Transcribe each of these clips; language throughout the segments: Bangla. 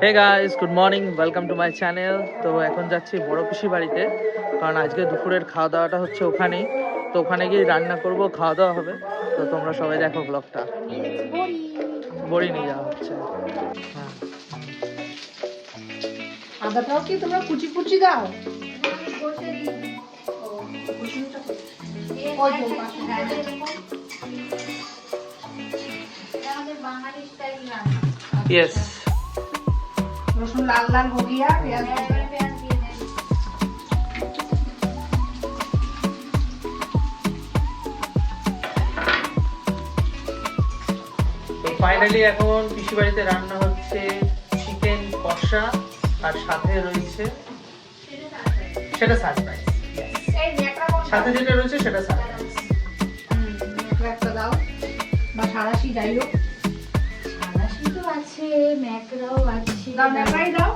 Hey guys, good morning, welcome to my channel. তো এখন যাচ্ছি বড় পিসি বাড়িতে, কারণ আজকে দুপুরের খাওয়া দাওয়াটা হচ্ছে ওখানেই। তো ওখানে গিয়ে রান্না করব, খাওয়া দাওয়া হবে। তো তোমরা সবাই দেখো ব্লগটা। বড়ি নিয়ে যাওয়া হচ্ছে। হ্যাঁ, আদাটাও কি তোমরা কুচি কুচি দাও? ইয়েস। রসুন লাল লাল ভুগিয়া পেঁয়াজ ফাইনালি এখন পিসি বাড়িতে রান্না হচ্ছে চিকেন কষা, আর সাথে রয়েছে সেটা সারপ্রাইজ। সাথে যেটা রয়েছে সেটা সারপ্রাইজ। একটা দাও বা সারাশি, যাই হোক সাদাশি তো আছে, ম্যাকড়াও আছে। দাও, ম্যাকড়াই দাও।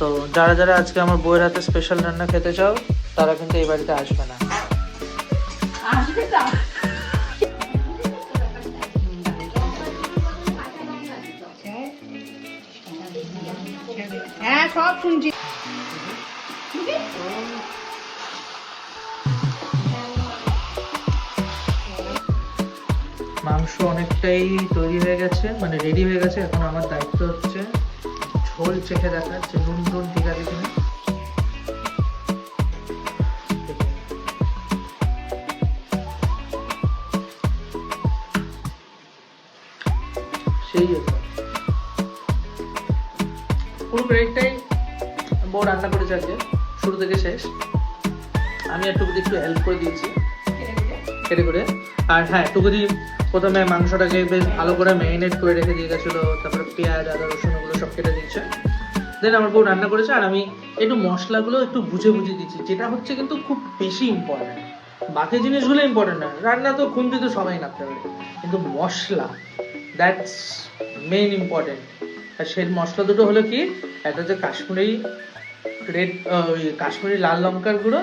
তো যারা যারা আজকে আমার বউয়ের হাতে স্পেশাল রান্না খেতে চাও, তারা কিন্তু এই বাড়িতে আসবে না। আসবে তো। হ্যাঁ, সব শুনছি। মাংস অনেকটাই তৈরি হয়ে গেছে, মানে রেডি হয়ে গেছে। এখন আমার দায়িত্ব হচ্ছে ঝোল চেখে দেখা, যে নুন টুন ঠিক আছে কিনা। সেই পুরো প্লেটটাই বউ রান্না করেছে আজকে, শুরু থেকে শেষ। আমি একটু হেল্প করে দিয়েছি কেটে করে। আর হ্যাঁ, টুকুদি প্রথমে মাংসটাকে বেশ ভালো করে ম্যারিনেট করে রেখে দিয়ে গেছিলো, তারপরে পেঁয়াজ আদা রসুন ওগুলো সব কেটে দিয়েছে। দেন আমার বউ রান্না করেছে, আর আমি একটু মশলাগুলো একটু বুঝে দিচ্ছি, যেটা হচ্ছে কিন্তু খুব বেশি ইম্পর্টেন্ট। বাকি জিনিসগুলো ইম্পর্টেন্ট না, রান্না তো খুন্তি তো সবাই নাড়তে পারে, কিন্তু মশলা দ্যাটস মেইন ইম্পর্টেন্ট। আর সেই মশলা দুটো হলো কি, একটা হচ্ছে কাশ্মীরি কাশ্মীরি লাল লঙ্কার গুঁড়ো,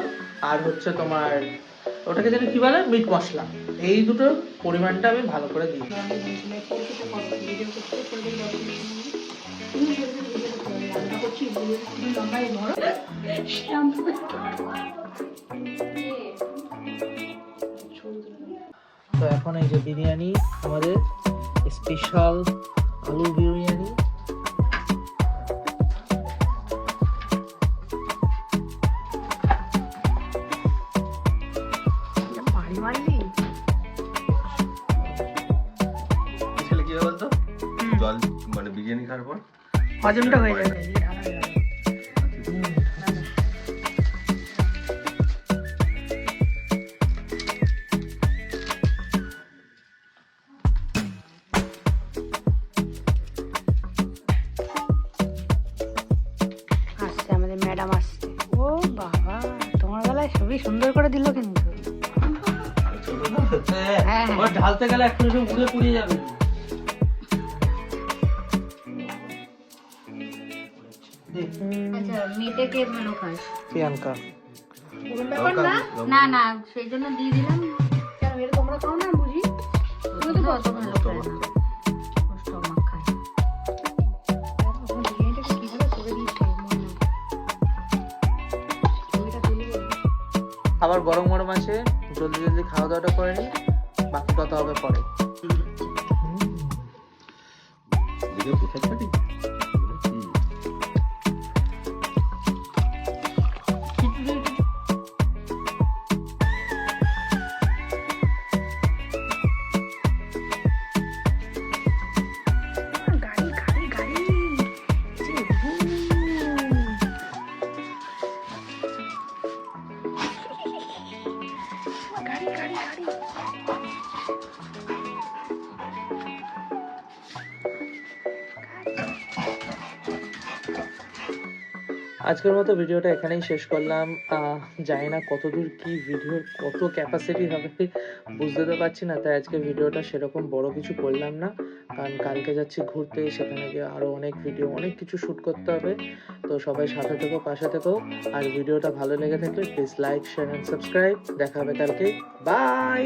আর হচ্ছে তোমার ওটাকে যেন কি বলে, মিট মশলা। এই দুটোর পরিমাণটা আমি ভালো করে দিই। তো এখন এই যে বিরিয়ানি, আমাদের স্পেশাল আলু বিরিয়ানি। জল মানে বিরিয়ানি খাওয়ার পর হজমটা হয়ে যাবে। আসছে আমাদের ম্যাডাম আসছে। ও বাবা, তোমার বেলায় সবই সুন্দর করে দিল কিন্তু। হ্যাঁ, ঢালতে গেলে এখন সব উড়ে পুড়িয়ে যাবে। আচ্ছা, মেটে কে ভালো খাস? প্রিয়াঙ্কা। না না, সেই জন্য দিয়ে দিলাম। কেন এটা তোমরা খাও না বুঝি? তুমি তো অত ভালো খায় না, কষ্ট আমার খায়। বিরিয়ানিটাকে কিভাবে করে দিয়েছে মনে নেই। ছবিটা তুলে আবার গরম গরম আছে, জলদি জলদি খাওয়া দাওয়াটা করে নি, বাকি কথা হবে পরে। প্রসাদ পাটি আজকের মতো ভিডিওটা এখানেই শেষ করলাম। জানি না কতদূর কি ভিডিওর কত ক্যাপাসিটি হবে বুঝতে তো পারছি না, তাই আজকে ভিডিওটা সেরকম বড় কিছু করলাম না, কারণ কালকে যাচ্ছি ঘুরতে, সেখানে গিয়ে আরও অনেক ভিডিও অনেক কিছু শ্যুট করতে হবে। তো সবাই সাথে থেকো, পাশে থেকো, আর ভিডিওটা ভালো লেগে থাকলে please like, share and subscribe. দেখা হবে কালকে, বাই।